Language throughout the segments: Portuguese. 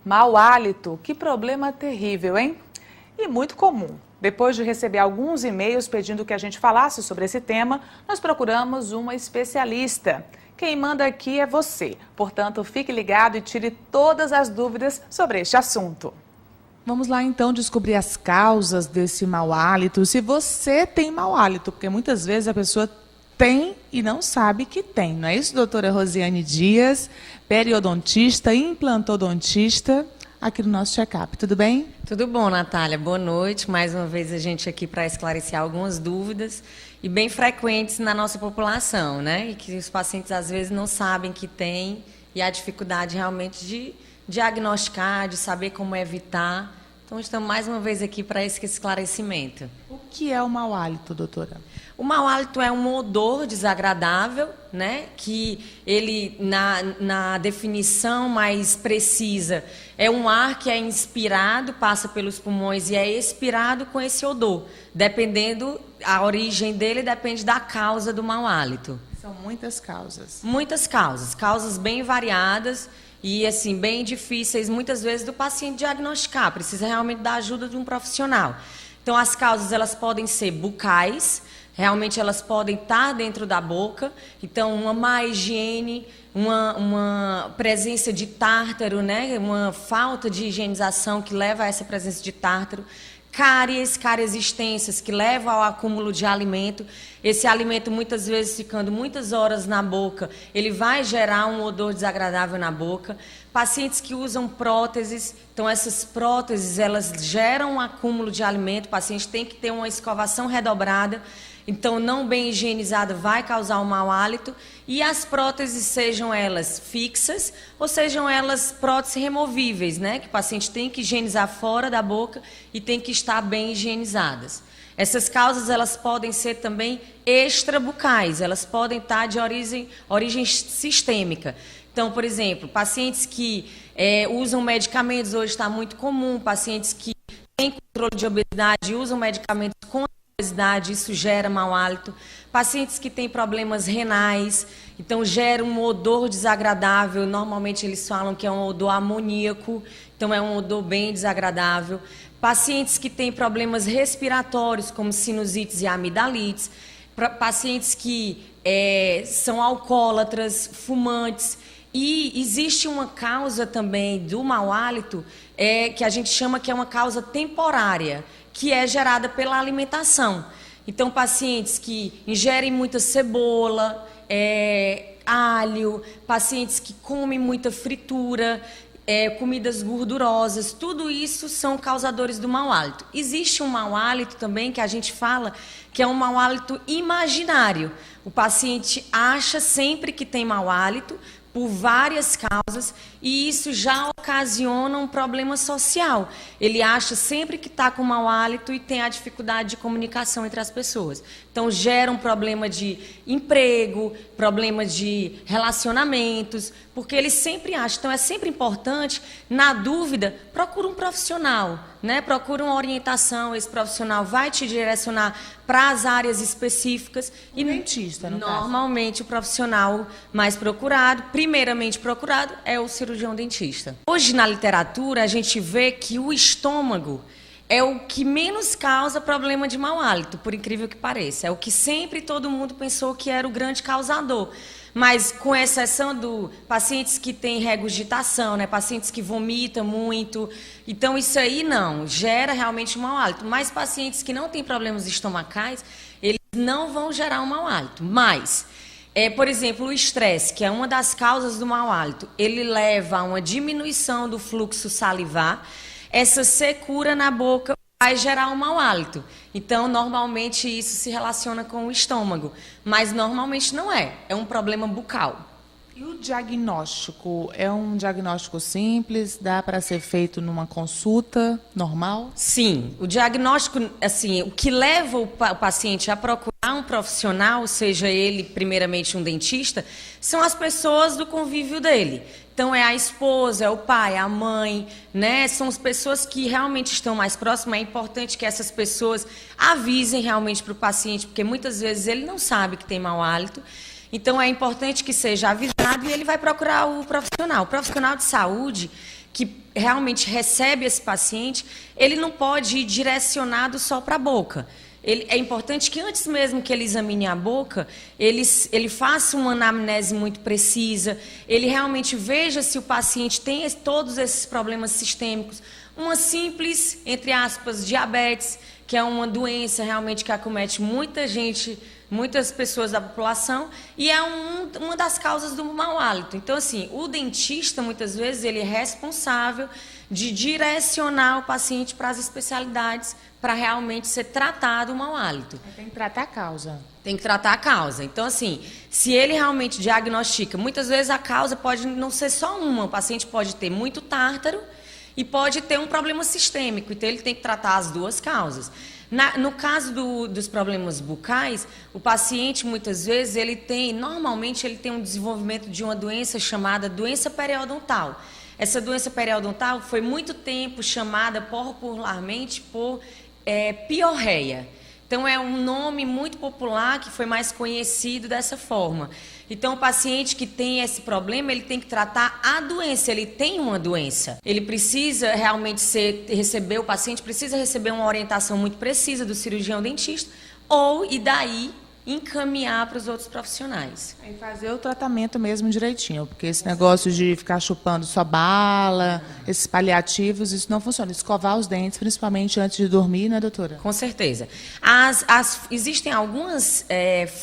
Mau hálito, que problema terrível, hein? E muito comum. Depois de receber alguns e-mails pedindo que a gente falasse sobre esse tema, nós procuramos uma especialista. Quem manda aqui é você. Portanto, fique ligado e tire todas as dúvidas sobre este assunto. Vamos lá então descobrir as causas desse mau hálito. Se você tem mau hálito, porque muitas vezes a pessoa tem e não sabe que tem. Não é isso, doutora Rosiane Dias, periodontista, implantodontista, aqui no nosso check-up. Tudo bem? Tudo bom, Natália. Boa noite. Mais uma vez a gente aqui para esclarecer algumas dúvidas e bem frequentes na nossa população, né? E que os pacientes às vezes não sabem que tem e a dificuldade realmente de diagnosticar, de saber como evitar. Então estamos mais uma vez aqui para esse esclarecimento. O que é o mau hálito, doutora? O mau hálito é um odor desagradável, né? Que ele, na definição mais precisa, é um ar que é inspirado, passa pelos pulmões e é expirado com esse odor. Dependendo, a origem dele depende da causa do mau hálito. São muitas causas. Muitas causas bem variadas e assim, bem difíceis, muitas vezes, do paciente diagnosticar. Precisa realmente da ajuda de um profissional. Então, as causas, elas podem ser bucais. Realmente elas podem estar dentro da boca, então uma má higiene, uma presença de tártaro, né? Uma falta de higienização que leva a essa presença de tártaro, cáries extensas que levam ao acúmulo de alimento. Esse alimento muitas vezes ficando muitas horas na boca, ele vai gerar um odor desagradável na boca. Pacientes que usam próteses, então essas próteses elas geram um acúmulo de alimento, o paciente tem que ter uma escovação redobrada. Então, não bem higienizada vai causar um mau hálito. E as próteses, sejam elas fixas ou sejam elas próteses removíveis, né? Que o paciente tem que higienizar fora da boca e tem que estar bem higienizadas. Essas causas, elas podem ser também extrabucais, elas podem estar de origem sistêmica. Então, por exemplo, pacientes que usam medicamentos, hoje está muito comum, pacientes que têm controle de obesidade e usam medicamentos com obesidade, isso gera mau hálito. Pacientes que têm problemas renais, então gera um odor desagradável, normalmente eles falam que é um odor amoníaco, então é um odor bem desagradável. Pacientes que têm problemas respiratórios, como sinusites e amidalites, pacientes que são alcoólatras, fumantes. E existe uma causa também do mau hálito, que a gente chama que é uma causa temporária, que é gerada pela alimentação. Então, pacientes que ingerem muita cebola, alho, pacientes que comem muita fritura, comidas gordurosas, tudo isso são causadores do mau hálito. Existe um mau hálito também que a gente fala que é um mau hálito imaginário. O paciente acha sempre que tem mau hálito, por várias causas, e isso já ocasiona um problema social. Ele acha sempre que está com mau hálito e tem a dificuldade de comunicação entre as pessoas. Então, gera um problema de emprego, problema de relacionamentos, porque ele sempre acha. Então, é sempre importante, na dúvida, procura um profissional, né? Procura uma orientação, esse profissional vai te direcionar para as áreas específicas. E dentista, no caso? Normalmente, o profissional mais procurado, primeiramente procurado, é o cirurgião dentista. Hoje, na literatura, a gente vê que o estômago é o que menos causa problema de mau hálito, por incrível que pareça. É o que sempre todo mundo pensou que era o grande causador. Mas, com exceção do pacientes que têm regurgitação, né, pacientes que vomitam muito, então isso aí não, gera realmente um mau hálito. Mas pacientes que não têm problemas estomacais, eles não vão gerar um mau hálito. Mas, por exemplo, o estresse, que é uma das causas do mau hálito, ele leva a uma diminuição do fluxo salivar. Essa secura na boca vai gerar um mau hálito. Então, normalmente, isso se relaciona com o estômago. Mas, normalmente, não é. É um problema bucal. E o diagnóstico? É um diagnóstico simples? Dá para ser feito numa consulta normal? Sim. O diagnóstico, assim, o que leva o paciente a procurar um profissional, seja ele, primeiramente, um dentista, são as pessoas do convívio dele. Então, é a esposa, é o pai, a mãe, né? São as pessoas que realmente estão mais próximas. É importante que essas pessoas avisem realmente para o paciente, porque muitas vezes ele não sabe que tem mau hálito. Então, é importante que seja avisado e ele vai procurar o profissional. O profissional de saúde, que realmente recebe esse paciente, ele não pode ir direcionado só para a boca. É importante que antes mesmo que ele examine a boca, ele faça uma anamnese muito precisa, ele realmente veja se o paciente tem todos esses problemas sistêmicos. Uma simples, entre aspas, diabetes, que é uma doença realmente que acomete muita gente, muitas pessoas da população, e é uma das causas do mau hálito. Então, assim, o dentista, muitas vezes, ele é responsável de direcionar o paciente para as especialidades para realmente ser tratado o mau hálito. Tem que tratar a causa. Tem que tratar a causa. Então, assim, se ele realmente diagnostica, muitas vezes a causa pode não ser só uma, o paciente pode ter muito tártaro e pode ter um problema sistêmico, então ele tem que tratar as duas causas. No caso dos problemas bucais, o paciente, muitas vezes, normalmente ele tem um desenvolvimento de uma doença chamada doença periodontal. Essa doença periodontal foi muito tempo chamada popularmente por piorreia. Então, é um nome muito popular que foi mais conhecido dessa forma. Então, o paciente que tem esse problema, ele tem que tratar a doença, ele tem uma doença. Ele precisa realmente o paciente precisa receber uma orientação muito precisa do cirurgião dentista, e daí encaminhar para os outros profissionais. E fazer o tratamento mesmo direitinho, porque esse negócio de ficar chupando só bala, esses paliativos, isso não funciona. Escovar os dentes, principalmente antes de dormir, né, doutora? Com certeza. Existem algumas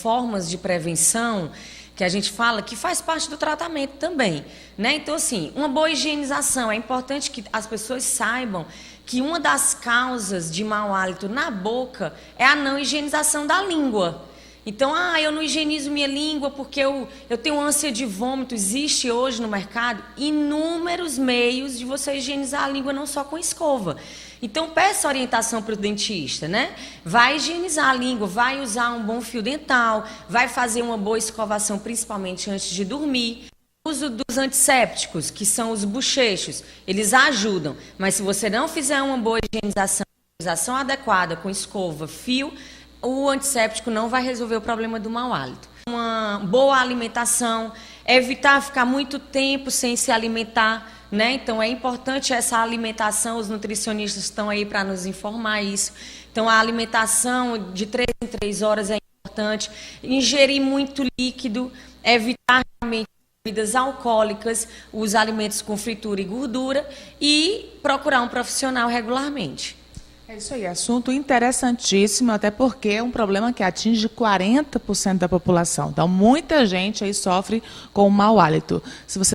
formas de prevenção que a gente fala que faz parte do tratamento também, né? Então, assim, uma boa higienização. É importante que as pessoas saibam que uma das causas de mau hálito na boca é a não higienização da língua. Então, eu não higienizo minha língua porque eu tenho ânsia de vômito. Existe hoje no mercado inúmeros meios de você higienizar a língua, não só com escova. Então, peça orientação para o dentista, né? Vai higienizar a língua, vai usar um bom fio dental, vai fazer uma boa escovação, principalmente antes de dormir. O uso dos antissépticos, que são os bochechos, eles ajudam. Mas se você não fizer uma boa higienização adequada com escova, fio, o antisséptico não vai resolver o problema do mau hálito. Uma boa alimentação, evitar ficar muito tempo sem se alimentar, né? Então é importante essa alimentação, os nutricionistas estão aí para nos informar isso. Então a alimentação de 3 em 3 horas é importante. Ingerir muito líquido, evitar realmente bebidas alcoólicas, os alimentos com fritura e gordura e procurar um profissional regularmente. É isso aí, assunto interessantíssimo, até porque é um problema que atinge 40% da população. Então, muita gente aí sofre com o mau hálito. Se você